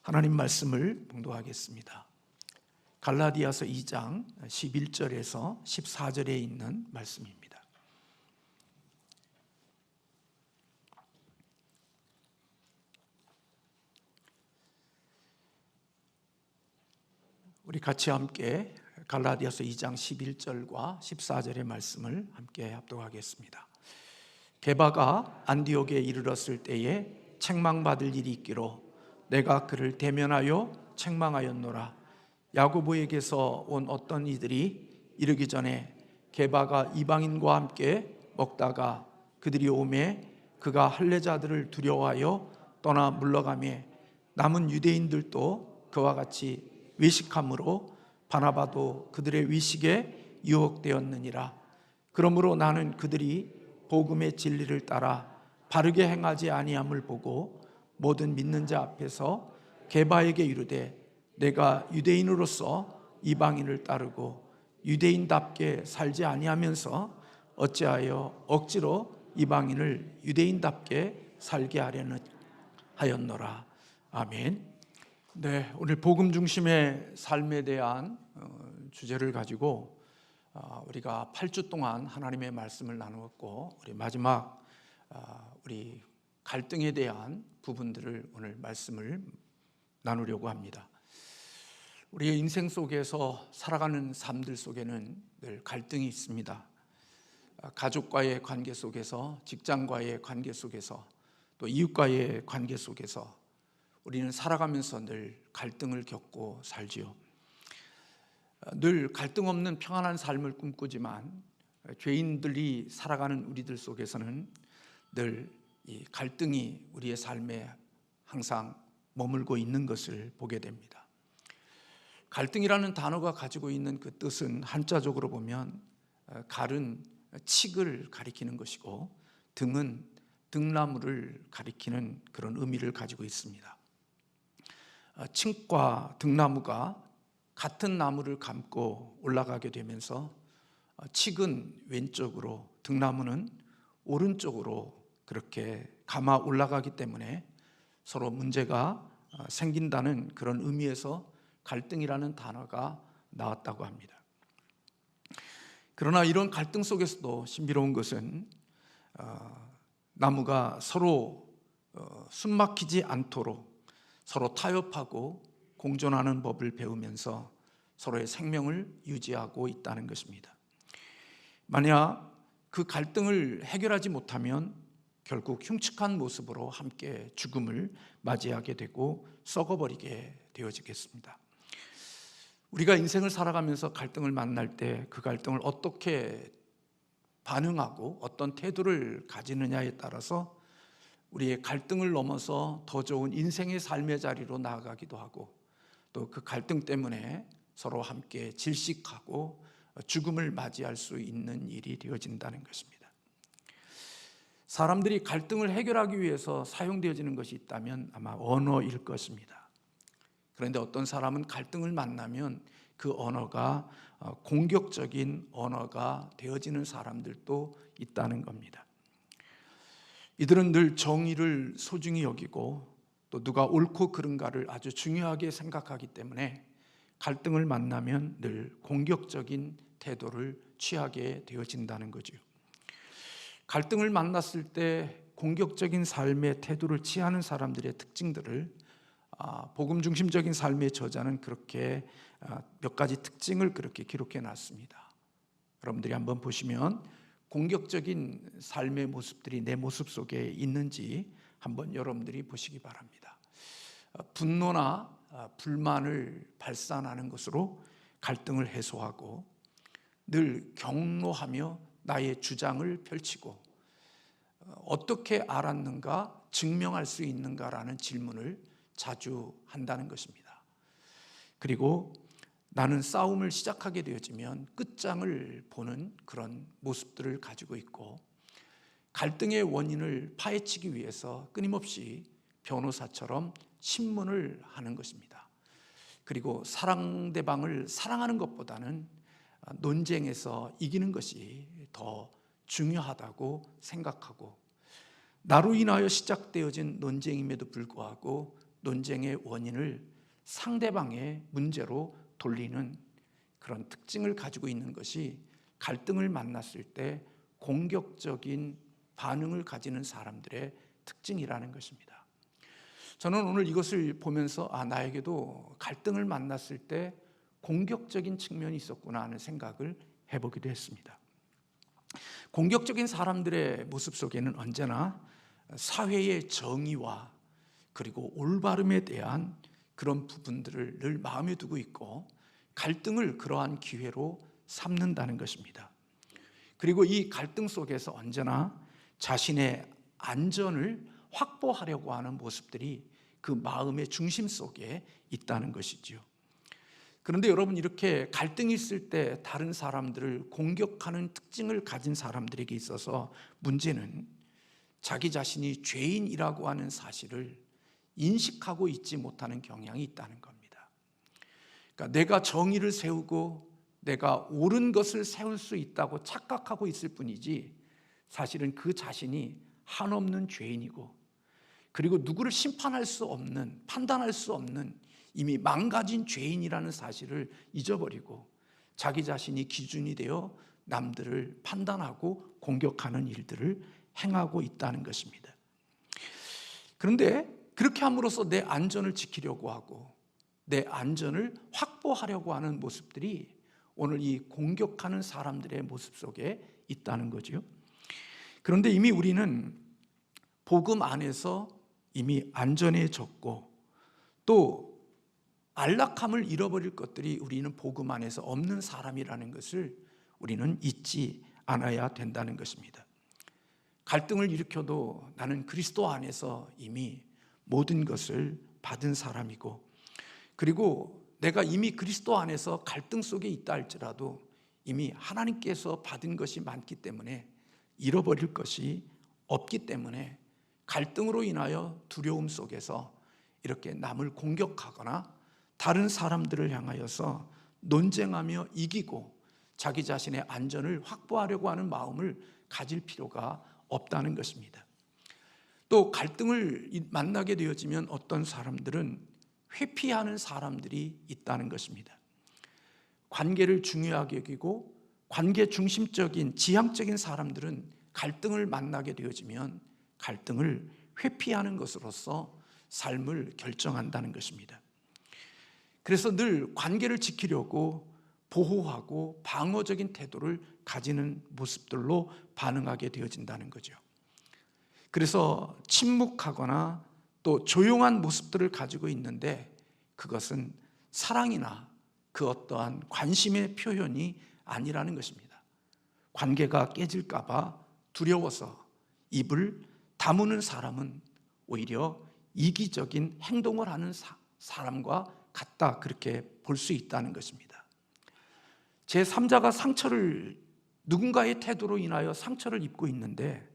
하나님 말씀을 봉독하겠습니다. 갈라디아서 2장 11절에서 14절에 있는 말씀입니다. 우리 같이 함께 갈라디아서 2장 11절과 14절의 말씀을 함께 합독하겠습니다. 게바가 안디옥에 이르렀을 때에 책망받을 일이 있기로 내가 그를 대면하여 책망하였노라. 야고보에게서 온 어떤 이들이 이르기 전에 게바가 이방인과 함께 먹다가 그들이 오매 그가 할례자들을 두려워하여 떠나 물러가매 남은 유대인들도 그와 같이 외식함으로 바나바도 그들의 위식에 유혹되었느니라. 그러므로 나는 그들이 복음의 진리를 따라 바르게 행하지 아니함을 보고 모든 믿는 자 앞에서 게바에게 이르되 내가 유대인으로서 이방인을 따르고 유대인답게 살지 아니하면서 어찌하여 억지로 이방인을 유대인답게 살게 하였노라. 아멘. 네, 오늘 복음 중심의 삶에 대한 주제를 가지고 우리가 8주 동안 하나님의 말씀을 나누었고, 우리 마지막 우리 갈등에 대한 부분들을 오늘 말씀을 나누려고 합니다. 우리의 인생 속에서 살아가는 삶들 속에는 늘 갈등이 있습니다. 가족과의 관계 속에서, 직장과의 관계 속에서, 또 이웃과의 관계 속에서 우리는 살아가면서 늘 갈등을 겪고 살지요. 늘 갈등 없는 평안한 삶을 꿈꾸지만 죄인들이 살아가는 우리들 속에서는 늘 이 갈등이 우리의 삶에 항상 머물고 있는 것을 보게 됩니다. 갈등이라는 단어가 가지고 있는 그 뜻은 한자적으로 보면 갈은 칡을 가리키는 것이고 등은 등나무를 가리키는 그런 의미를 가지고 있습니다. 칡과 등나무가 같은 나무를 감고 올라가게 되면서 칡은 왼쪽으로, 등나무는 오른쪽으로 그렇게 감아 올라가기 때문에 서로 문제가 생긴다는 그런 의미에서 갈등이라는 단어가 나왔다고 합니다. 그러나 이런 갈등 속에서도 신비로운 것은 나무가 서로 숨막히지 않도록 서로 타협하고 공존하는 법을 배우면서 서로의 생명을 유지하고 있다는 것입니다. 만약 그 갈등을 해결하지 못하면 결국 흉측한 모습으로 함께 죽음을 맞이하게 되고 썩어버리게 되어지겠습니다. 우리가 인생을 살아가면서 갈등을 만날 때 그 갈등을 어떻게 반응하고 어떤 태도를 가지느냐에 따라서 우리의 갈등을 넘어서 더 좋은 인생의 삶의 자리로 나아가기도 하고, 또 그 갈등 때문에 서로 함께 질식하고 죽음을 맞이할 수 있는 일이 되어진다는 것입니다. 사람들이 갈등을 해결하기 위해서 사용되어지는 것이 있다면 아마 언어일 것입니다. 그런데 어떤 사람은 갈등을 만나면 그 언어가 공격적인 언어가 되어지는 사람들도 있다는 겁니다. 이들은 늘 정의를 소중히 여기고 또 누가 옳고 그른가를 아주 중요하게 생각하기 때문에 갈등을 만나면 늘 공격적인 태도를 취하게 되어진다는 거죠. 갈등을 만났을 때 공격적인 삶의 태도를 취하는 사람들의 특징들을 복음 중심적인 삶의 저자는 그렇게 몇 가지 특징을 그렇게 기록해 놨습니다. 여러분들이 한번 보시면 공격적인 삶의 모습들이 내 모습 속에 있는지 한번 여러분들이 보시기 바랍니다. 분노나 불만을 발산하는 것으로 갈등을 해소하고, 늘 경로하며 나의 주장을 펼치고, 어떻게 알았는가, 증명할 수 있는가라는 질문을 자주 한다는 것입니다. 그리고 나는 싸움을 시작하게 되어지면 끝장을 보는 그런 모습들을 가지고 있고, 갈등의 원인을 파헤치기 위해서 끊임없이 변호사처럼 신문을 하는 것입니다. 그리고 상대방을 사랑하는 것보다는 논쟁에서 이기는 것이 더 중요하다고 생각하고, 나로 인하여 시작되어진 논쟁임에도 불구하고 논쟁의 원인을 상대방의 문제로 돌리는 그런 특징을 가지고 있는 것이 갈등을 만났을 때 공격적인 반응을 가지는 사람들의 특징이라는 것입니다. 저는 오늘 이것을 보면서 나에게도 갈등을 만났을 때 공격적인 측면이 있었구나 하는 생각을 해보기도 했습니다. 공격적인 사람들의 모습 속에는 언제나 사회의 정의와 그리고 올바름에 대한 그런 부분들을 늘 마음에 두고 있고 갈등을 그러한 기회로 삼는다는 것입니다. 그리고 이 갈등 속에서 언제나 자신의 안전을 확보하려고 하는 모습들이 그 마음의 중심 속에 있다는 것이죠. 그런데 여러분, 이렇게 갈등이 있을 때 다른 사람들을 공격하는 특징을 가진 사람들에게 있어서 문제는 자기 자신이 죄인이라고 하는 사실을 인식하고 있지 못하는 경향이 있다는 겁니다. 그러니까 내가 정의를 세우고 내가 옳은 것을 세울 수 있다고 착각하고 있을 뿐이지 사실은 그 자신이 한없는 죄인이고 그리고 누구를 심판할 수 없는, 판단할 수 없는 이미 망가진 죄인이라는 사실을 잊어버리고 자기 자신이 기준이 되어 남들을 판단하고 공격하는 일들을 행하고 있다는 것입니다. 그런데 그렇게 함으로써 내 안전을 지키려고 하고 내 안전을 확보하려고 하는 모습들이 오늘 이 공격하는 사람들의 모습 속에 있다는 거죠. 그런데 이미 우리는 복음 안에서 이미 안전해졌고 또 안락함을 잃어버릴 것들이 우리는 복음 안에서 없는 사람이라는 것을 우리는 잊지 않아야 된다는 것입니다. 갈등을 일으켜도 나는 그리스도 안에서 이미 모든 것을 받은 사람이고 그리고 내가 이미 그리스도 안에서 갈등 속에 있다 할지라도 이미 하나님께서 받은 것이 많기 때문에 잃어버릴 것이 없기 때문에 갈등으로 인하여 두려움 속에서 이렇게 남을 공격하거나 다른 사람들을 향하여서 논쟁하며 이기고 자기 자신의 안전을 확보하려고 하는 마음을 가질 필요가 없다는 것입니다. 또 갈등을 만나게 되어지면 어떤 사람들은 회피하는 사람들이 있다는 것입니다. 관계를 중요하게 여기고 관계 중심적인 지향적인 사람들은 갈등을 만나게 되어지면 갈등을 회피하는 것으로서 삶을 결정한다는 것입니다. 그래서 늘 관계를 지키려고 보호하고 방어적인 태도를 가지는 모습들로 반응하게 되어진다는 거죠. 그래서 침묵하거나 또 조용한 모습들을 가지고 있는데 그것은 사랑이나 그 어떠한 관심의 표현이 아니라는 것입니다. 관계가 깨질까 봐 두려워서 입을 다무는 사람은 오히려 이기적인 행동을 하는 사람과 같다, 그렇게 볼 수 있다는 것입니다. 제3자가 누군가의 태도로 인하여 상처를 입고 있는데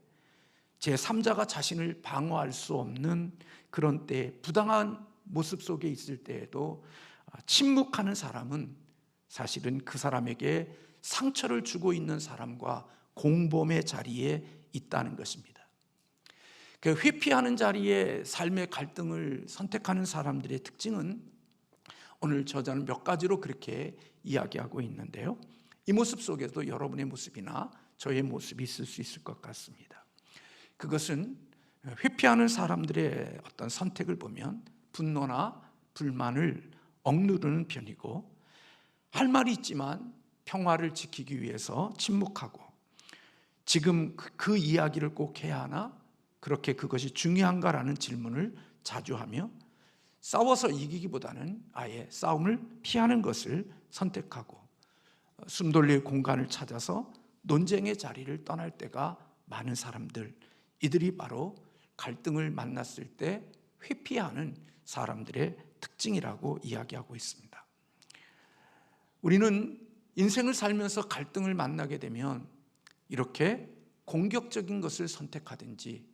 제3자가 자신을 방어할 수 없는 그런 때 부당한 모습 속에 있을 때에도 침묵하는 사람은 사실은 그 사람에게 상처를 주고 있는 사람과 공범의 자리에 있다는 것입니다. 그 회피하는 자리에 삶의 갈등을 선택하는 사람들의 특징은 오늘 저자는 몇 가지로 그렇게 이야기하고 있는데요. 이 모습 속에도 여러분의 모습이나 저의 모습이 있을 수 있을 것 같습니다. 그것은 회피하는 사람들의 어떤 선택을 보면 분노나 불만을 억누르는 편이고 할 말이 있지만 평화를 지키기 위해서 침묵하고 지금 그 이야기를 꼭 해야 하나? 그렇게 그것이 중요한가라는 질문을 자주 하며 싸워서 이기기보다는 아예 싸움을 피하는 것을 선택하고 숨 돌릴 공간을 찾아서 논쟁의 자리를 떠날 때가 많은 사람들, 이들이 바로 갈등을 만났을 때 회피하는 사람들의 특징이라고 이야기하고 있습니다. 우리는 인생을 살면서 갈등을 만나게 되면 이렇게 공격적인 것을 선택하든지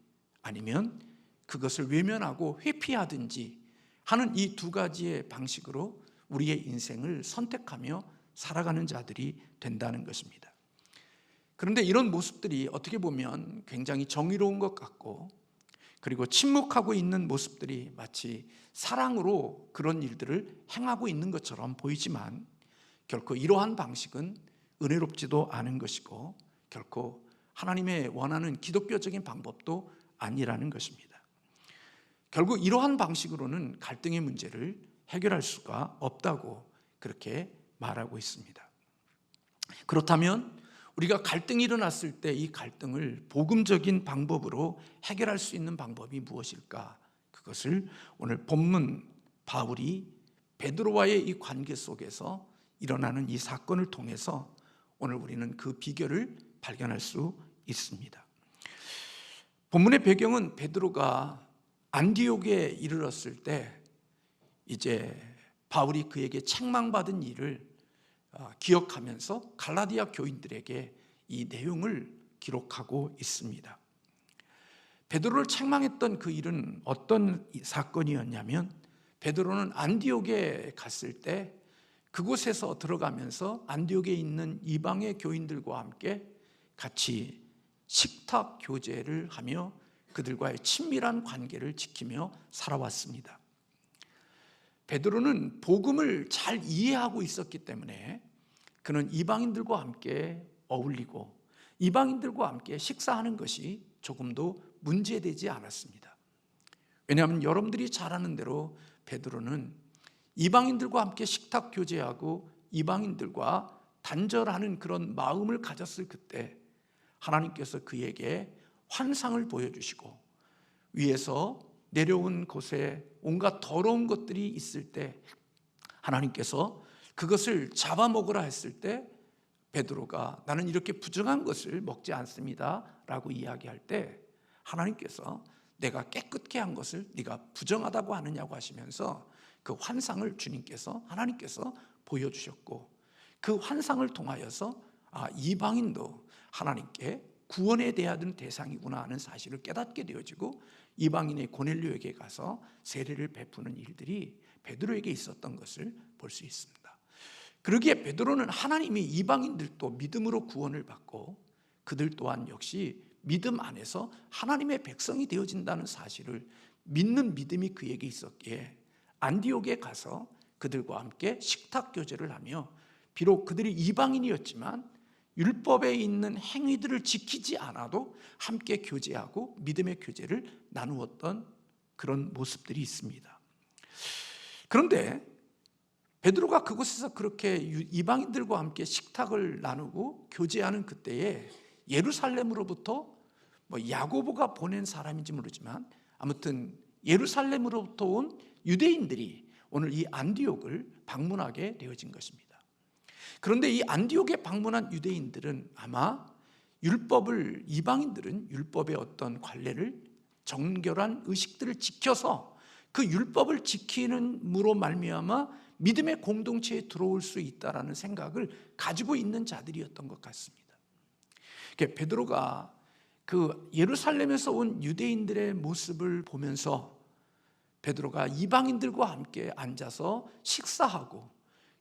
아니면 그것을 외면하고 회피하든지 하는 이 두 가지의 방식으로 우리의 인생을 선택하며 살아가는 자들이 된다는 것입니다. 그런데 이런 모습들이 어떻게 보면 굉장히 정의로운 것 같고 그리고 침묵하고 있는 모습들이 마치 사랑으로 그런 일들을 행하고 있는 것처럼 보이지만 결코 이러한 방식은 은혜롭지도 않은 것이고 결코 하나님의 원하는 기독교적인 방법도 아니라는 것입니다. 결국 이러한 방식으로는 갈등의 문제를 해결할 수가 없다고 그렇게 말하고 있습니다. 그렇다면 우리가 갈등이 일어났을 때 이 갈등을 복음적인 방법으로 해결할 수 있는 방법이 무엇일까? 그것을 오늘 본문 바울이 베드로와의 이 관계 속에서 일어나는 이 사건을 통해서 오늘 우리는 그 비결을 발견할 수 있습니다. 본문의 배경은 베드로가 안디옥에 이르렀을 때 이제 바울이 그에게 책망받은 일을 기억하면서 갈라디아 교인들에게 이 내용을 기록하고 있습니다. 베드로를 책망했던 그 일은 어떤 사건이었냐면 베드로는 안디옥에 갔을 때 그곳에서 들어가면서 안디옥에 있는 이방의 교인들과 함께 같이 식탁 교제를 하며 그들과의 친밀한 관계를 지키며 살아왔습니다. 베드로는 복음을 잘 이해하고 있었기 때문에 그는 이방인들과 함께 어울리고 이방인들과 함께 식사하는 것이 조금도 문제되지 않았습니다. 왜냐하면 여러분들이 잘 아는 대로 베드로는 이방인들과 함께 식탁 교제하고 이방인들과 단절하는 그런 마음을 가졌을 그때 하나님께서 그에게 환상을 보여주시고 위에서 내려온 곳에 온갖 더러운 것들이 있을 때 하나님께서 그것을 잡아먹으라 했을 때 베드로가 나는 이렇게 부정한 것을 먹지 않습니다 라고 이야기할 때 하나님께서 내가 깨끗게 한 것을 네가 부정하다고 하느냐고 하시면서 그 환상을 주님께서 하나님께서 보여주셨고 그 환상을 통하여서 이방인도 하나님께 구원에 대한 대상이구나 하는 사실을 깨닫게 되어지고 이방인의 고넬료에게 가서 세례를 베푸는 일들이 베드로에게 있었던 것을 볼 수 있습니다. 그러기에 베드로는 하나님이 이방인들도 믿음으로 구원을 받고 그들 또한 역시 믿음 안에서 하나님의 백성이 되어진다는 사실을 믿는 믿음이 그에게 있었기에 안디옥에 가서 그들과 함께 식탁 교제를 하며 비록 그들이 이방인이었지만 율법에 있는 행위들을 지키지 않아도 함께 교제하고 믿음의 교제를 나누었던 그런 모습들이 있습니다. 그런데 베드로가 그곳에서 그렇게 이방인들과 함께 식탁을 나누고 교제하는 그때에 예루살렘으로부터 야고보가 보낸 사람인지 모르지만 아무튼 예루살렘으로부터 온 유대인들이 오늘 이 안디옥을 방문하게 되어진 것입니다. 그런데 이 안디옥에 방문한 유대인들은 아마 이방인들은 율법의 어떤 관례를 정결한 의식들을 지켜서 그 율법을 지키는으로 말미암아 믿음의 공동체에 들어올 수 있다라는 생각을 가지고 있는 자들이었던 것 같습니다. 베드로가 그 예루살렘에서 온 유대인들의 모습을 보면서 베드로가 이방인들과 함께 앉아서 식사하고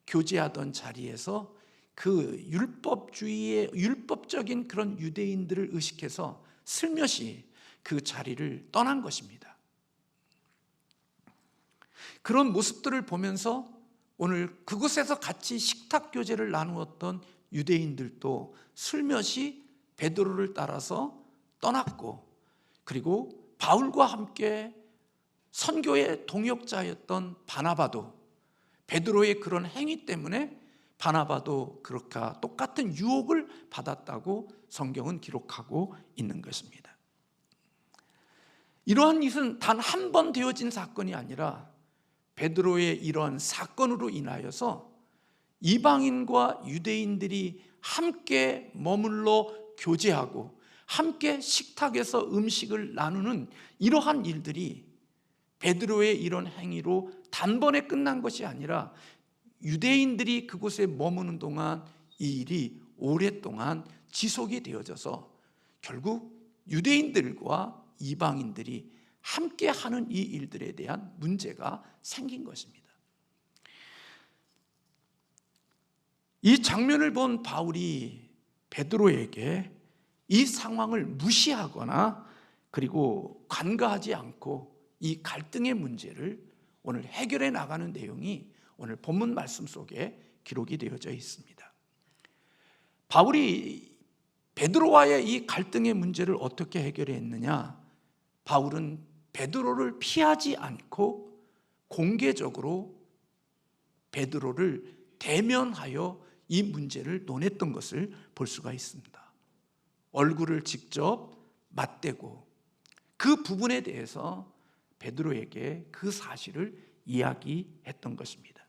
교제하던 자리에서 그 율법적인 그런 유대인들을 의식해서 슬며시 그 자리를 떠난 것입니다. 그런 모습들을 보면서 오늘 그곳에서 같이 식탁 교제를 나누었던 유대인들도 슬며시 베드로를 따라서 떠났고 그리고 바울과 함께 선교의 동역자였던 바나바도 베드로의 그런 행위 때문에 바나바도 그렇게 똑같은 유혹을 받았다고 성경은 기록하고 있는 것입니다. 이러한 일은 단 한 번 되어진 사건이 아니라 베드로의 이러한 사건으로 인하여서 이방인과 유대인들이 함께 머물러 교제하고 함께 식탁에서 음식을 나누는 이러한 일들이 베드로의 이런 행위로 단번에 끝난 것이 아니라 유대인들이 그곳에 머무는 동안 이 일이 오랫동안 지속이 되어져서 결국 유대인들과 이방인들이 함께 하는 이 일들에 대한 문제가 생긴 것입니다. 이 장면을 본 바울이 베드로에게 이 상황을 무시하거나 그리고 관가하지 않고 이 갈등의 문제를 오늘 해결해 나가는 내용이 오늘 본문 말씀 속에 기록이 되어져 있습니다. 바울이 베드로와의 이 갈등의 문제를 어떻게 해결했느냐? 바울은 베드로를 피하지 않고 공개적으로 베드로를 대면하여 이 문제를 논했던 것을 볼 수가 있습니다. 얼굴을 직접 맞대고 그 부분에 대해서 베드로에게 그 사실을 이야기했던 것입니다.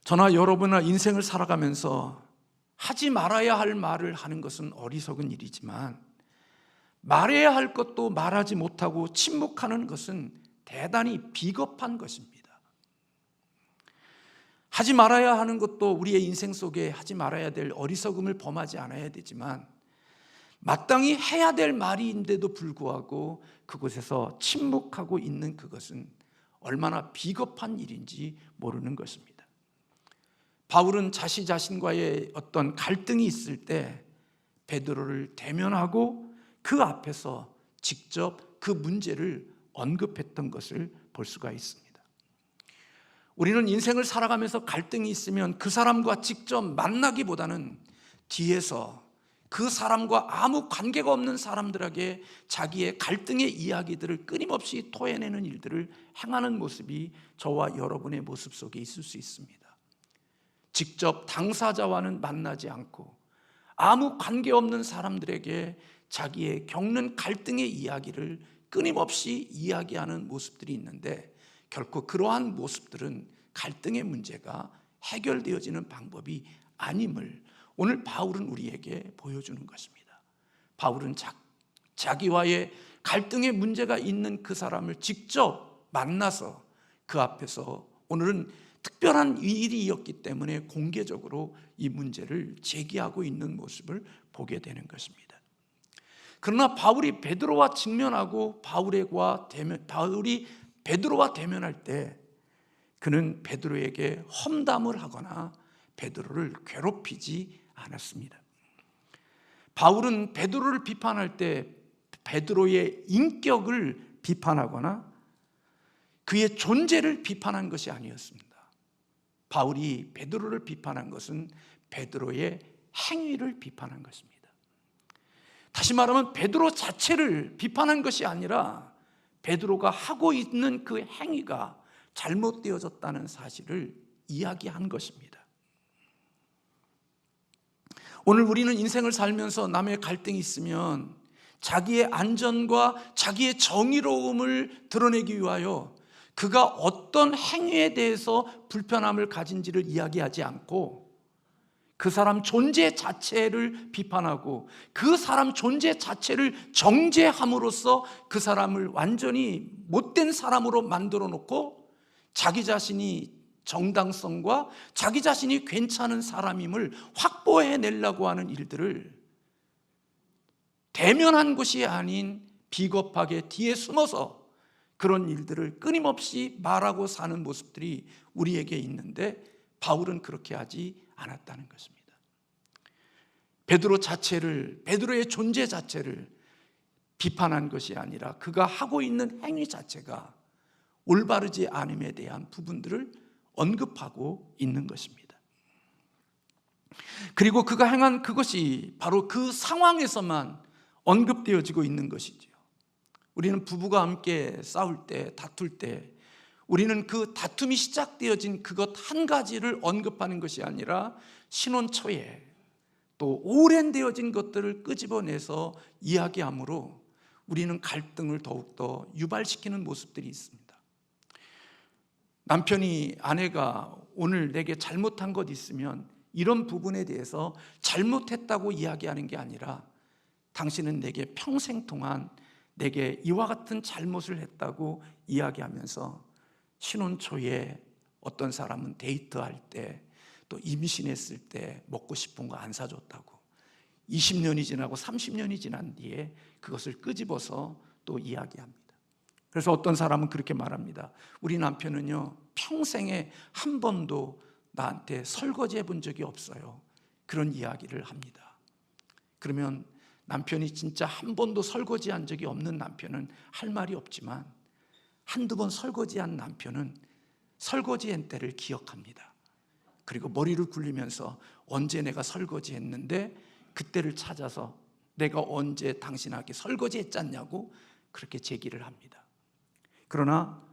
저나 여러분이나 인생을 살아가면서 하지 말아야 할 말을 하는 것은 어리석은 일이지만 말해야 할 것도 말하지 못하고 침묵하는 것은 대단히 비겁한 것입니다. 하지 말아야 하는 것도 우리의 인생 속에 하지 말아야 될 어리석음을 범하지 않아야 되지만 마땅히 해야 될 말인데도 불구하고 그곳에서 침묵하고 있는 그것은 얼마나 비겁한 일인지 모르는 것입니다. 바울은 자신과의 어떤 갈등이 있을 때 베드로를 대면하고 그 앞에서 직접 그 문제를 언급했던 것을 볼 수가 있습니다. 우리는 인생을 살아가면서 갈등이 있으면 그 사람과 직접 만나기보다는 뒤에서 그 사람과 아무 관계가 없는 사람들에게 자기의 갈등의 이야기들을 끊임없이 토해내는 일들을 행하는 모습이 저와 여러분의 모습 속에 있을 수 있습니다. 직접 당사자와는 만나지 않고 아무 관계없는 사람들에게 자기의 겪는 갈등의 이야기를 끊임없이 이야기하는 모습들이 있는데 결코 그러한 모습들은 갈등의 문제가 해결되어지는 방법이 아님을 오늘 바울은 우리에게 보여주는 것입니다. 바울은 자기와의 갈등의 문제가 있는 그 사람을 직접 만나서 그 앞에서 오늘은 특별한 일이었기 때문에 공개적으로 이 문제를 제기하고 있는 모습을 보게 되는 것입니다. 그러나 바울이 베드로와 직면하고 바울이 베드로와 대면할 때 그는 베드로에게 험담을 하거나 베드로를 괴롭히지 않았습니다. 바울은 베드로를 비판할 때 베드로의 인격을 비판하거나 그의 존재를 비판한 것이 아니었습니다. 바울이 베드로를 비판한 것은 베드로의 행위를 비판한 것입니다. 다시 말하면 베드로 자체를 비판한 것이 아니라 베드로가 하고 있는 그 행위가 잘못되어졌다는 사실을 이야기한 것입니다. 오늘 우리는 인생을 살면서 남의 갈등이 있으면 자기의 안전과 자기의 정의로움을 드러내기 위하여 그가 어떤 행위에 대해서 불편함을 가진지를 이야기하지 않고 그 사람 존재 자체를 비판하고 그 사람 존재 자체를 정죄함으로써 그 사람을 완전히 못된 사람으로 만들어 놓고 자기 자신이 정당성과 자기 자신이 괜찮은 사람임을 확보해내려고 하는 일들을 대면한 것이 아닌 비겁하게 뒤에 숨어서 그런 일들을 끊임없이 말하고 사는 모습들이 우리에게 있는데 바울은 그렇게 하지 않았다는 것입니다. 베드로의 존재 자체를 비판한 것이 아니라 그가 하고 있는 행위 자체가 올바르지 않음에 대한 부분들을 언급하고 있는 것입니다. 그리고 그가 행한 그것이 바로 그 상황에서만 언급되어지고 있는 것이죠. 우리는 부부가 함께 싸울 때, 다툴 때 우리는 그 다툼이 시작되어진 그것 한 가지를 언급하는 것이 아니라 신혼 초에 또 오랜 되어진 것들을 끄집어내서 이야기하므로 우리는 갈등을 더욱더 유발시키는 모습들이 있습니다. 남편이 아내가 오늘 내게 잘못한 것 있으면 이런 부분에 대해서 잘못했다고 이야기하는 게 아니라 당신은 내게 평생 동안 내게 이와 같은 잘못을 했다고 이야기하면서 신혼 초에 어떤 사람은 데이트할 때 또 임신했을 때 먹고 싶은 거 안 사줬다고 20년이 지나고 30년이 지난 뒤에 그것을 끄집어서 또 이야기합니다. 그래서 어떤 사람은 그렇게 말합니다. 우리 남편은요 평생에 한 번도 나한테 설거지 해본 적이 없어요. 그런 이야기를 합니다. 그러면 남편이 진짜 한 번도 설거지한 적이 없는 남편은 할 말이 없지만, 한두 번 설거지한 남편은 설거지한 때를 기억합니다. 그리고 머리를 굴리면서 언제 내가 설거지했는데 그때를 찾아서 내가 언제 당신에게 설거지했잖냐고 그렇게 제기를 합니다. 그러나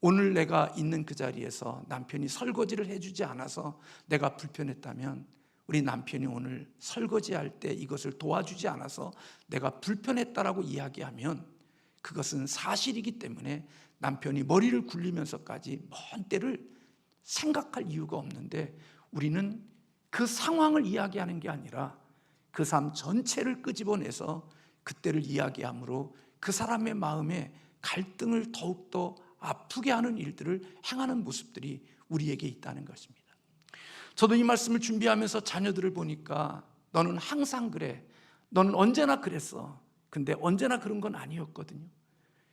오늘 내가 있는 그 자리에서 남편이 설거지를 해주지 않아서 내가 불편했다면, 우리 남편이 오늘 설거지할 때 이것을 도와주지 않아서 내가 불편했다라고 이야기하면 그것은 사실이기 때문에 남편이 머리를 굴리면서까지 먼 때를 생각할 이유가 없는데, 우리는 그 상황을 이야기하는 게 아니라 그 삶 전체를 끄집어내서 그때를 이야기함으로 그 사람의 마음에 갈등을 더욱더 아프게 하는 일들을 행하는 모습들이 우리에게 있다는 것입니다. 저도 이 말씀을 준비하면서 자녀들을 보니까 너는 항상 그래, 너는 언제나 그랬어. 근데 언제나 그런 건 아니었거든요.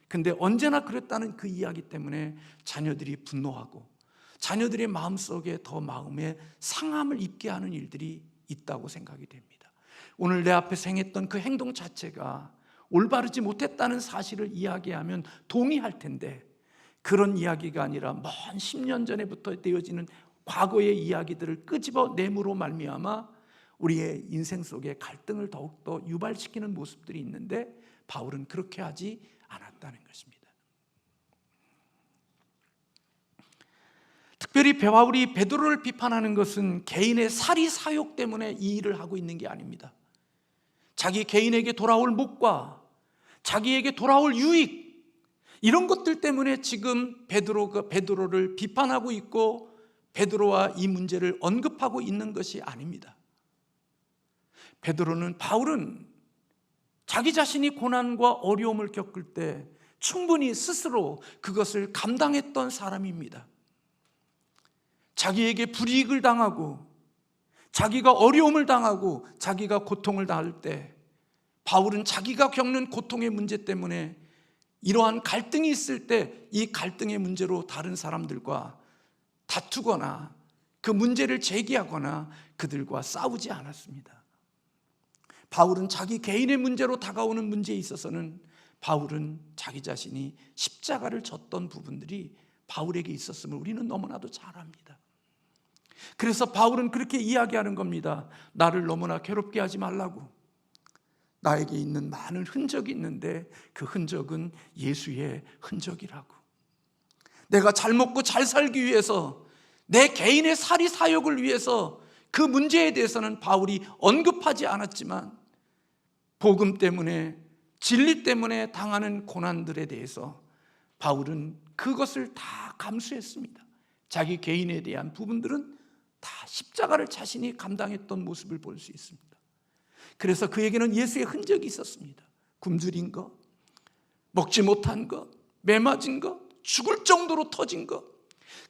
근데 언제나 그랬다는 그 이야기 때문에 자녀들이 분노하고 자녀들의 마음속에 더 마음에 상함을 입게 하는 일들이 있다고 생각이 됩니다. 오늘 내 앞에서 행했던 그 행동 자체가 올바르지 못했다는 사실을 이야기하면 동의할 텐데, 그런 이야기가 아니라 먼 10년 전에부터 되어지는 과거의 이야기들을 끄집어내므로 말미암아 우리의 인생 속에 갈등을 더욱더 유발시키는 모습들이 있는데, 바울은 그렇게 하지 않았다는 것입니다. 특별히 바울이 베드로를 비판하는 것은 개인의 사리 사욕 때문에 이 일을 하고 있는 게 아닙니다. 자기 개인에게 돌아올 목과 자기에게 돌아올 유익, 이런 것들 때문에 지금 베드로를 비판하고 있고 베드로와 이 문제를 언급하고 있는 것이 아닙니다. 바울은 자기 자신이 고난과 어려움을 겪을 때 충분히 스스로 그것을 감당했던 사람입니다. 자기에게 불이익을 당하고 자기가 어려움을 당하고 자기가 고통을 당할 때, 바울은 자기가 겪는 고통의 문제 때문에 이러한 갈등이 있을 때 이 갈등의 문제로 다른 사람들과 다투거나 그 문제를 제기하거나 그들과 싸우지 않았습니다. 바울은 자기 개인의 문제로 다가오는 문제에 있어서는 바울은 자기 자신이 십자가를 졌던 부분들이 바울에게 있었음을 우리는 너무나도 잘 압니다. 그래서 바울은 그렇게 이야기하는 겁니다. 나를 너무나 괴롭게 하지 말라고. 나에게 있는 많은 흔적이 있는데 그 흔적은 예수의 흔적이라고. 내가 잘 먹고 잘 살기 위해서, 내 개인의 사리 사욕을 위해서 그 문제에 대해서는 바울이 언급하지 않았지만, 복음 때문에, 진리 때문에 당하는 고난들에 대해서 바울은 그것을 다 감수했습니다. 자기 개인에 대한 부분들은 다 십자가를 자신이 감당했던 모습을 볼 수 있습니다. 그래서 그에게는 예수의 흔적이 있었습니다. 굶주린 것, 먹지 못한 것, 매맞은 것, 죽을 정도로 터진 것,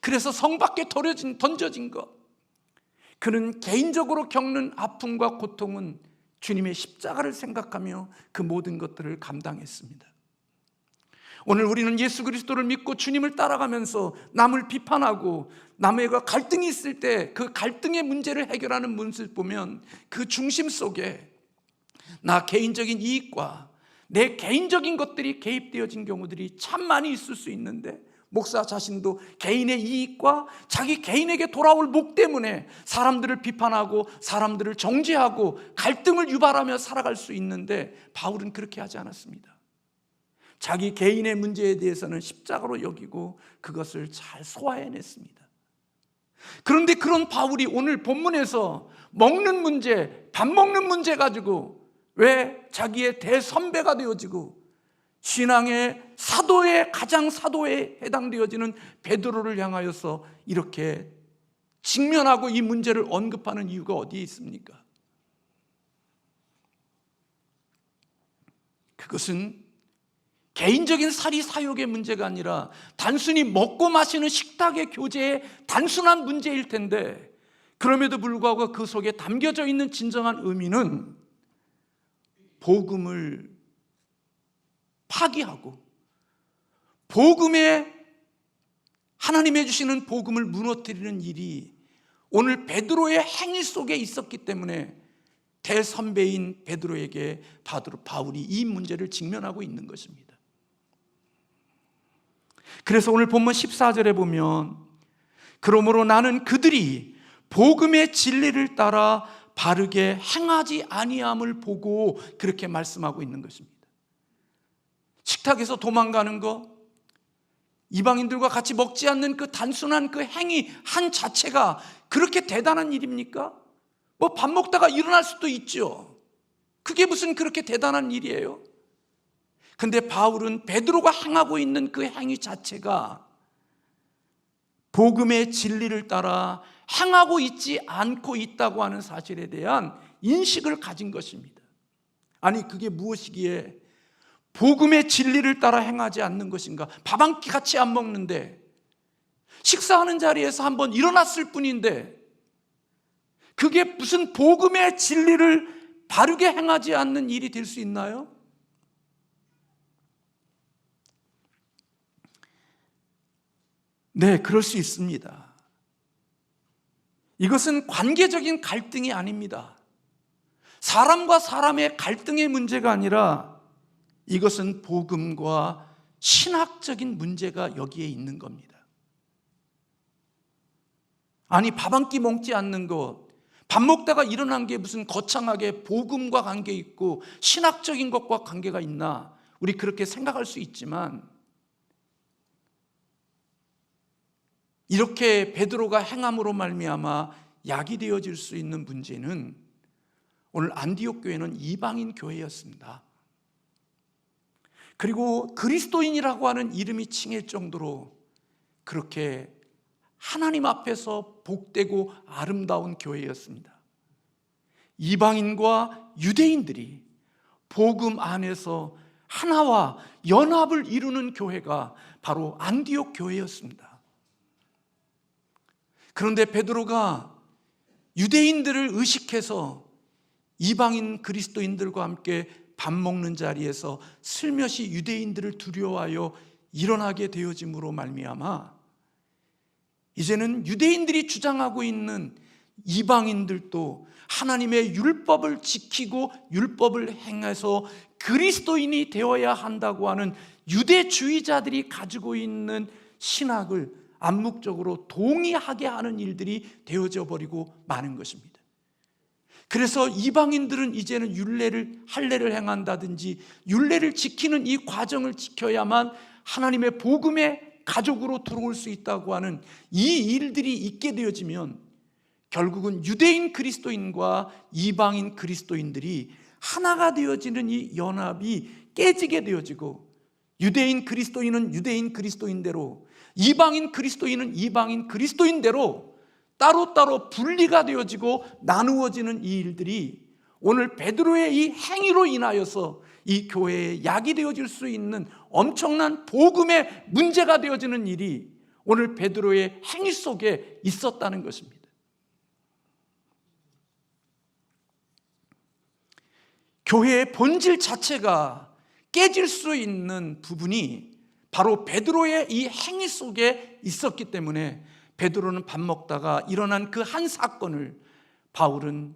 그래서 성 밖에 던져진 것. 그는 개인적으로 겪는 아픔과 고통은 주님의 십자가를 생각하며 그 모든 것들을 감당했습니다. 오늘 우리는 예수 그리스도를 믿고 주님을 따라가면서 남을 비판하고 남과 갈등이 있을 때 그 갈등의 문제를 해결하는 모습을 보면 그 중심 속에 나 개인적인 이익과 내 개인적인 것들이 개입되어진 경우들이 참 많이 있을 수 있는데, 목사 자신도 개인의 이익과 자기 개인에게 돌아올 목 때문에 사람들을 비판하고 사람들을 정죄하고 갈등을 유발하며 살아갈 수 있는데, 바울은 그렇게 하지 않았습니다. 자기 개인의 문제에 대해서는 십자가로 여기고 그것을 잘 소화해냈습니다. 그런데 그런 바울이 오늘 본문에서 먹는 문제, 밥 먹는 문제 가지고 왜 자기의 대선배가 되어지고 신앙의 사도의 가장 사도에 해당되어지는 베드로를 향하여서 이렇게 직면하고 이 문제를 언급하는 이유가 어디에 있습니까? 그것은 개인적인 사리 사욕의 문제가 아니라 단순히 먹고 마시는 식탁의 교제의 단순한 문제일 텐데, 그럼에도 불구하고 그 속에 담겨져 있는 진정한 의미는 복음을 파기하고 복음에, 하나님이 주시는 복음을 무너뜨리는 일이 오늘 베드로의 행위 속에 있었기 때문에 대선배인 베드로에게 바울이 이 문제를 직면하고 있는 것입니다. 그래서 오늘 본문 14절에 보면 그러므로 나는 그들이 복음의 진리를 따라 바르게 행하지 아니함을 보고 그렇게 말씀하고 있는 것입니다. 식탁에서 도망가는 거, 이방인들과 같이 먹지 않는 그 단순한 그 행위 한 자체가 그렇게 대단한 일입니까? 뭐 밥 먹다가 일어날 수도 있죠. 그게 무슨 그렇게 대단한 일이에요? 근데 바울은 베드로가 행하고 있는 그 행위 자체가 복음의 진리를 따라 행하고 있지 않고 있다고 하는 사실에 대한 인식을 가진 것입니다. 아니, 그게 무엇이기에 복음의 진리를 따라 행하지 않는 것인가? 밥 한 끼 같이 안 먹는데, 식사하는 자리에서 한번 일어났을 뿐인데, 그게 무슨 복음의 진리를 바르게 행하지 않는 일이 될 수 있나요? 네, 그럴 수 있습니다. 이것은 관계적인 갈등이 아닙니다. 사람과 사람의 갈등의 문제가 아니라 이것은 복음과 신학적인 문제가 여기에 있는 겁니다. 아니, 밥 한 끼 먹지 않는 것, 밥 먹다가 일어난 게 무슨 거창하게 복음과 관계 있고 신학적인 것과 관계가 있나? 우리 그렇게 생각할 수 있지만, 이렇게 베드로가 행함으로 말미암아 약이 되어질 수 있는 문제는 오늘 안디옥 교회는 이방인 교회였습니다. 그리고 그리스도인이라고 하는 이름이 칭할 정도로 그렇게 하나님 앞에서 복되고 아름다운 교회였습니다. 이방인과 유대인들이 복음 안에서 하나와 연합을 이루는 교회가 바로 안디옥 교회였습니다. 그런데 베드로가 유대인들을 의식해서 이방인 그리스도인들과 함께 밥 먹는 자리에서 슬며시 유대인들을 두려워하여 일어나게 되어짐으로 말미암아 이제는 유대인들이 주장하고 있는 이방인들도 하나님의 율법을 지키고 율법을 행해서 그리스도인이 되어야 한다고 하는 유대주의자들이 가지고 있는 신학을 암묵적으로 동의하게 하는 일들이 되어져 버리고 마는 것입니다. 그래서 이방인들은 이제는 할례를 행한다든지 율례를 지키는 이 과정을 지켜야만 하나님의 복음의 가족으로 들어올 수 있다고 하는 이 일들이 있게 되어지면 결국은 유대인 그리스도인과 이방인 그리스도인들이 하나가 되어지는 이 연합이 깨지게 되어지고, 유대인 그리스도인은 유대인 그리스도인대로, 이방인 그리스도인은 이방인 그리스도인대로 따로따로 분리가 되어지고 나누어지는 이 일들이 오늘 베드로의 이 행위로 인하여서 이 교회에 약이 되어질 수 있는 엄청난 복음의 문제가 되어지는 일이 오늘 베드로의 행위 속에 있었다는 것입니다. 교회의 본질 자체가 깨질 수 있는 부분이 바로 베드로의 이 행위 속에 있었기 때문에 베드로는 밥 먹다가 일어난 그 한 사건을 바울은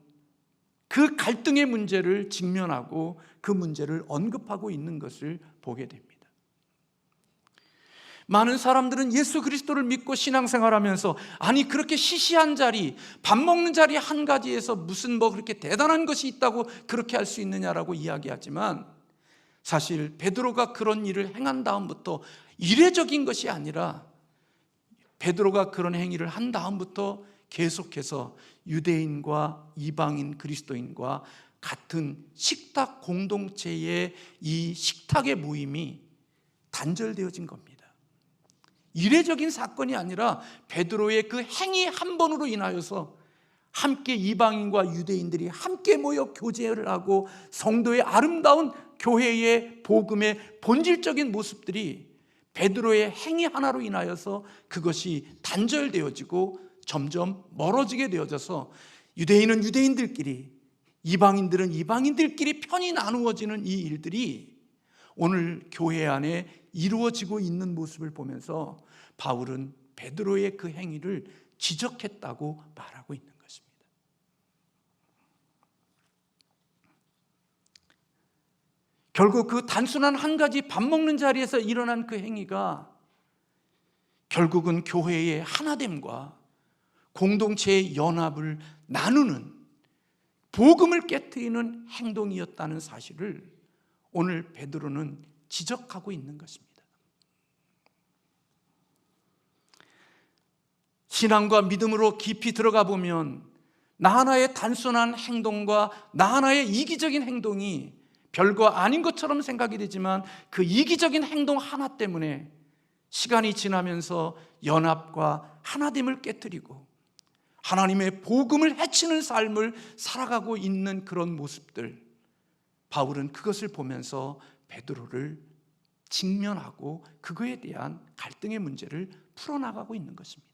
그 갈등의 문제를 직면하고 그 문제를 언급하고 있는 것을 보게 됩니다. 많은 사람들은 예수 그리스도를 믿고 신앙생활하면서 아니 그렇게 시시한 자리, 밥 먹는 자리 한 가지에서 무슨 그렇게 대단한 것이 있다고 그렇게 할 수 있느냐라고 이야기하지만, 사실 베드로가 그런 일을 행한 다음부터 이례적인 것이 아니라 베드로가 그런 행위를 한 다음부터 계속해서 유대인과 이방인 그리스도인과 같은 식탁 공동체의 이 식탁의 모임이 단절되어진 겁니다. 이례적인 사건이 아니라 베드로의 그 행위 한 번으로 인하여서 함께 이방인과 유대인들이 함께 모여 교제를 하고 성도의 아름다운 교회의 복음의 본질적인 모습들이 베드로의 행위 하나로 인하여서 그것이 단절되어지고 점점 멀어지게 되어져서 유대인은 유대인들끼리, 이방인들은 이방인들끼리 편이 나누어지는 이 일들이 오늘 교회 안에 이루어지고 있는 모습을 보면서 바울은 베드로의 그 행위를 지적했다고 말하고 있는 것입니다. 결국 그 단순한 한 가지 밥 먹는 자리에서 일어난 그 행위가 결국은 교회의 하나됨과 공동체의 연합을 나누는, 복음을 깨트리는 행동이었다는 사실을 오늘 베드로는 지적하고 있는 것입니다. 신앙과 믿음으로 깊이 들어가 보면 나 하나의 단순한 행동과 나 하나의 이기적인 행동이 별거 아닌 것처럼 생각이 되지만, 그 이기적인 행동 하나 때문에 시간이 지나면서 연합과 하나됨을 깨뜨리고 하나님의 복음을 해치는 삶을 살아가고 있는 그런 모습들, 바울은 그것을 보면서 베드로를 직면하고 그거에 대한 갈등의 문제를 풀어나가고 있는 것입니다.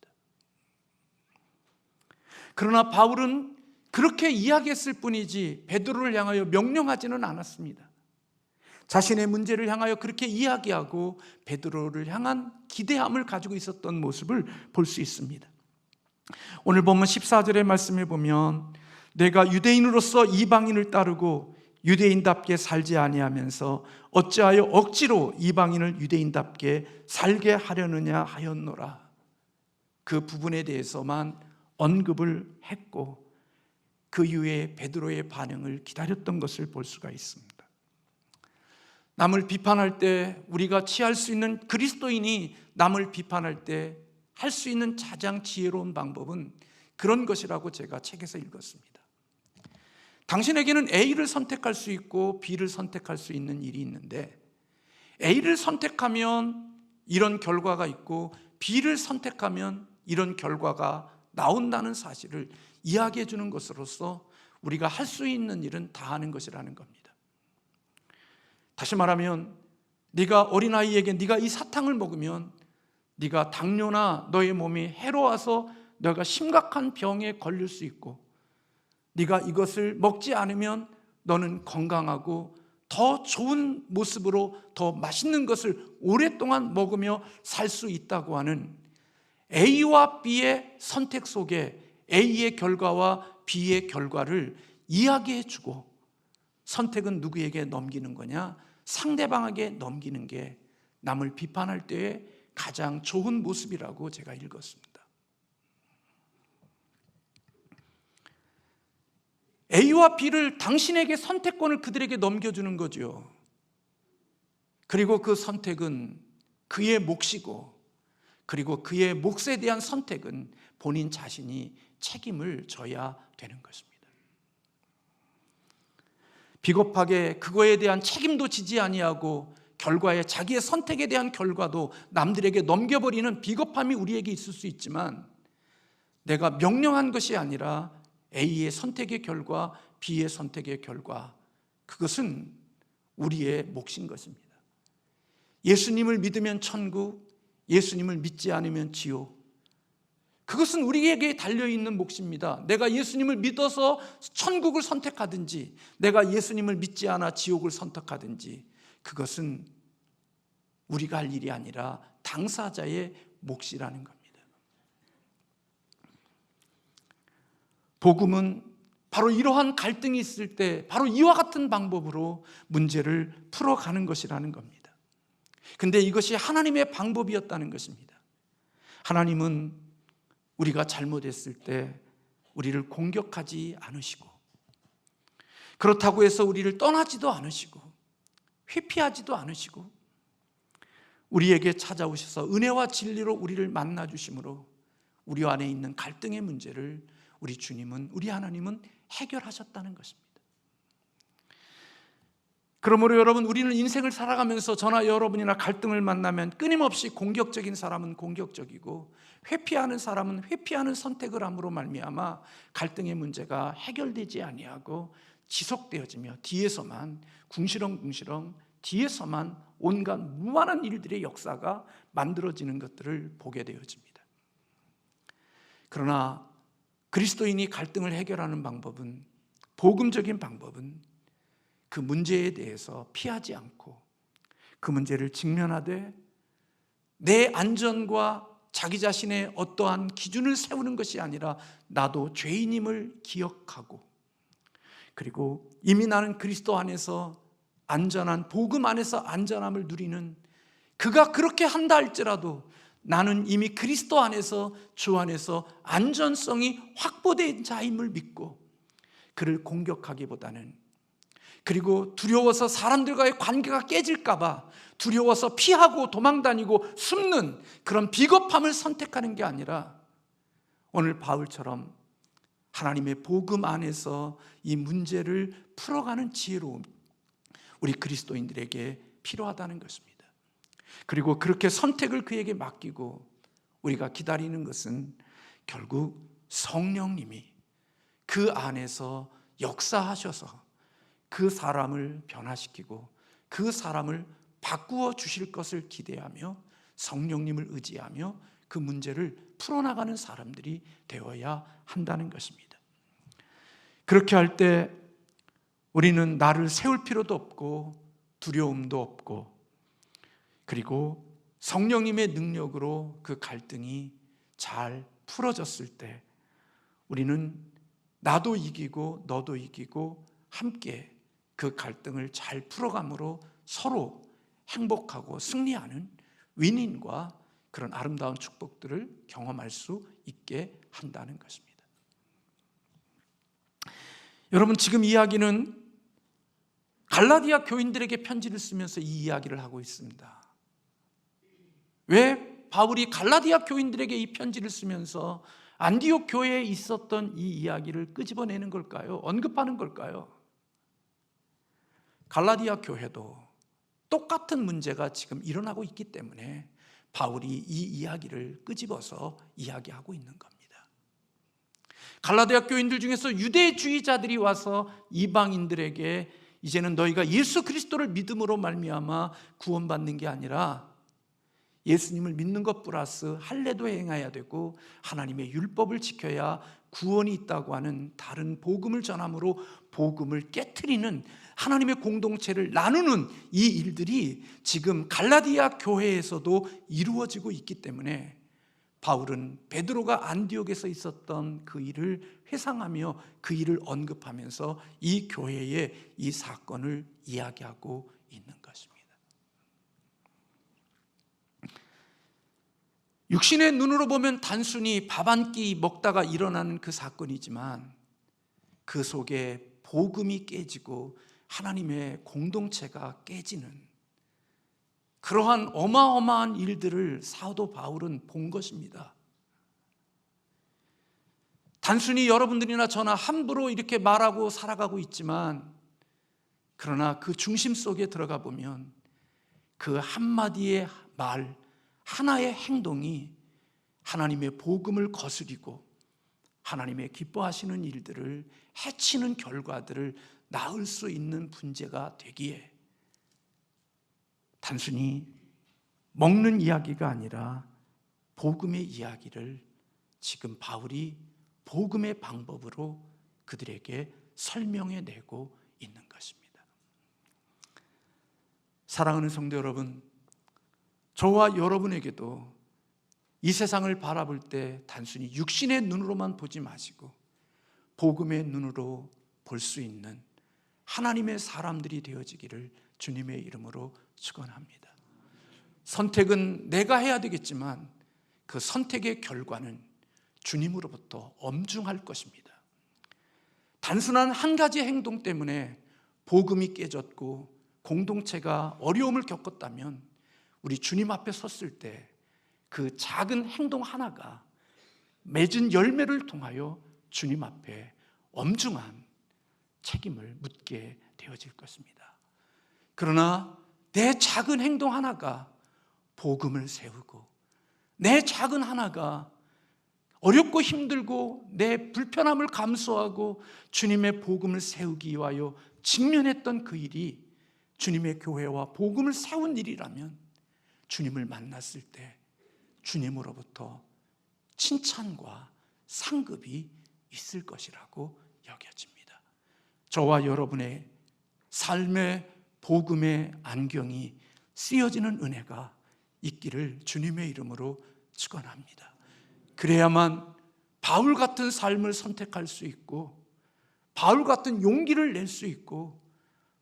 그러나 바울은 그렇게 이야기했을 뿐이지 베드로를 향하여 명령하지는 않았습니다. 자신의 문제를 향하여 그렇게 이야기하고 베드로를 향한 기대함을 가지고 있었던 모습을 볼 수 있습니다. 오늘 보면 14절의 말씀에 보면 내가 유대인으로서 이방인을 따르고 유대인답게 살지 아니하면서 어찌하여 억지로 이방인을 유대인답게 살게 하려느냐 하였노라. 그 부분에 대해서만 언급을 했고 그 이후에 베드로의 반응을 기다렸던 것을 볼 수가 있습니다. 남을 비판할 때 우리가 취할 수 있는, 그리스도인이 남을 비판할 때 할 수 있는 가장 지혜로운 방법은 그런 것이라고 제가 책에서 읽었습니다. 당신에게는 A를 선택할 수 있고 B를 선택할 수 있는 일이 있는데, A를 선택하면 이런 결과가 있고 B를 선택하면 이런 결과가 나온다는 사실을 이야기해 주는 것으로서 우리가 할 수 있는 일은 다 하는 것이라는 겁니다. 다시 말하면 네가 어린아이에게 네가 이 사탕을 먹으면 네가 당뇨나 너의 몸이 해로워서 너가 심각한 병에 걸릴 수 있고, 네가 이것을 먹지 않으면 너는 건강하고 더 좋은 모습으로 더 맛있는 것을 오랫동안 먹으며 살 수 있다고 하는 A와 B의 선택 속에 A의 결과와 B의 결과를 이야기해 주고, 선택은 누구에게 넘기는 거냐? 상대방에게 넘기는 게 남을 비판할 때의 가장 좋은 모습이라고 제가 읽었습니다. A와 B를 당신에게 선택권을 그들에게 넘겨주는 거죠. 그리고 그 선택은 그의 몫이고, 그리고 그의 몫에 대한 선택은 본인 자신이 책임을 져야 되는 것입니다. 비겁하게 그거에 대한 책임도 지지 아니하고 결과에 자기의 선택에 대한 결과도 남들에게 넘겨버리는 비겁함이 우리에게 있을 수 있지만, 내가 명령한 것이 아니라 A의 선택의 결과, B의 선택의 결과, 그것은 우리의 몫인 것입니다. 예수님을 믿으면 천국, 예수님을 믿지 않으면 지옥, 그것은 우리에게 달려있는 몫입니다. 내가 예수님을 믿어서 천국을 선택하든지 내가 예수님을 믿지 않아 지옥을 선택하든지, 그것은 우리가 할 일이 아니라 당사자의 몫이라는 겁니다. 복음은 바로 이러한 갈등이 있을 때 바로 이와 같은 방법으로 문제를 풀어가는 것이라는 겁니다. 근데 이것이 하나님의 방법이었다는 것입니다. 하나님은 우리가 잘못했을 때 우리를 공격하지 않으시고, 그렇다고 해서 우리를 떠나지도 않으시고 회피하지도 않으시고, 우리에게 찾아오셔서 은혜와 진리로 우리를 만나주심으로 우리 안에 있는 갈등의 문제를 우리 주님은, 우리 하나님은 해결하셨다는 것입니다. 그러므로 여러분, 우리는 인생을 살아가면서 저나 여러분이나 갈등을 만나면 끊임없이 공격적인 사람은 공격적이고 회피하는 사람은 회피하는 선택을 함으로 말미암아 갈등의 문제가 해결되지 아니하고 지속되어지며 뒤에서만 궁시렁궁시렁 뒤에서만 온갖 무한한 일들의 역사가 만들어지는 것들을 보게 되어집니다. 그러나 그리스도인이 갈등을 해결하는 방법은, 복음적인 방법은 그 문제에 대해서 피하지 않고 그 문제를 직면하되 내 안전과 자기 자신의 어떠한 기준을 세우는 것이 아니라 나도 죄인임을 기억하고, 그리고 이미 나는 그리스도 안에서 안전한 복음 안에서 안전함을 누리는, 그가 그렇게 한다 할지라도 나는 이미 그리스도 안에서, 주 안에서 안전성이 확보된 자임을 믿고 그를 공격하기보다는, 그리고 두려워서 사람들과의 관계가 깨질까 봐 두려워서 피하고 도망다니고 숨는 그런 비겁함을 선택하는 게 아니라, 오늘 바울처럼 하나님의 복음 안에서 이 문제를 풀어가는 지혜로움, 우리 그리스도인들에게 필요하다는 것입니다. 그리고 그렇게 선택을 그에게 맡기고 우리가 기다리는 것은 결국 성령님이 그 안에서 역사하셔서 그 사람을 변화시키고 그 사람을 바꾸어 주실 것을 기대하며 성령님을 의지하며 그 문제를 풀어나가는 사람들이 되어야 한다는 것입니다. 그렇게 할 때 우리는 나를 세울 필요도 없고 두려움도 없고, 그리고 성령님의 능력으로 그 갈등이 잘 풀어졌을 때 우리는 나도 이기고 너도 이기고 함께 그 갈등을 잘 풀어감으로 서로 행복하고 승리하는 윈윈과 그런 아름다운 축복들을 경험할 수 있게 한다는 것입니다. 여러분, 지금 이야기는 갈라디아 교인들에게 편지를 쓰면서 이 이야기를 하고 있습니다. 왜 바울이 갈라디아 교인들에게 이 편지를 쓰면서 안디옥 교회에 있었던 이 이야기를 끄집어내는 걸까요? 언급하는 걸까요? 갈라디아 교회도 똑같은 문제가 지금 일어나고 있기 때문에 바울이 이 이야기를 끄집어서 이야기하고 있는 겁니다. 갈라디아 교인들 중에서 유대주의자들이 와서 이방인들에게 이제는 너희가 예수 그리스도를 믿음으로 말미암아 구원받는 게 아니라 예수님을 믿는 것 플러스 할례도 행해야 되고 하나님의 율법을 지켜야 구원이 있다고 하는 다른 복음을 전함으로 복음을 깨트리는 하나님의 공동체를 나누는 이 일들이 지금 갈라디아 교회에서도 이루어지고 있기 때문에 바울은 베드로가 안디옥에서 있었던 그 일을 회상하며 그 일을 언급하면서 이 교회의 이 사건을 이야기하고 있는 것입니다. 육신의 눈으로 보면 단순히 밥 한 끼 먹다가 일어나는 그 사건이지만 그 속에 복음이 깨지고 하나님의 공동체가 깨지는 그러한 어마어마한 일들을 사도 바울은 본 것입니다. 단순히 여러분들이나 저나 함부로 이렇게 말하고 살아가고 있지만, 그러나 그 중심 속에 들어가 보면 그 한마디의 말, 하나의 행동이 하나님의 복음을 거스리고 하나님의 기뻐하시는 일들을 해치는 결과들을 낳을 수 있는 문제가 되기에 단순히 먹는 이야기가 아니라 복음의 이야기를 지금 바울이 복음의 방법으로 그들에게 설명해내고 있는 것입니다. 사랑하는 성도 여러분, 저와 여러분에게도 이 세상을 바라볼 때 단순히 육신의 눈으로만 보지 마시고 복음의 눈으로 볼 수 있는 하나님의 사람들이 되어지기를 주님의 이름으로 축원합니다. 선택은 내가 해야 되겠지만 그 선택의 결과는 주님으로부터 엄중할 것입니다. 단순한 한 가지 행동 때문에 복음이 깨졌고 공동체가 어려움을 겪었다면 우리 주님 앞에 섰을 때 그 작은 행동 하나가 맺은 열매를 통하여 주님 앞에 엄중한 책임을 묻게 되어질 것입니다. 그러나 내 작은 행동 하나가 복음을 세우고 내 작은 하나가 어렵고 힘들고 내 불편함을 감수하고 주님의 복음을 세우기 위하여 직면했던 그 일이 주님의 교회와 복음을 세운 일이라면 주님을 만났을 때 주님으로부터 칭찬과 상급이 있을 것이라고 여겨집니다. 저와 여러분의 삶의 복음의 안경이 쓰여지는 은혜가 있기를 주님의 이름으로 축원합니다. 그래야만 바울 같은 삶을 선택할 수 있고 바울 같은 용기를 낼 수 있고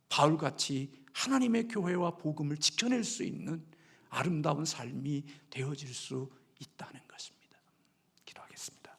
바울같이 하나님의 교회와 복음을 지켜낼 수 있는 아름다운 삶이 되어질 수 있다는 것입니다. 기도하겠습니다.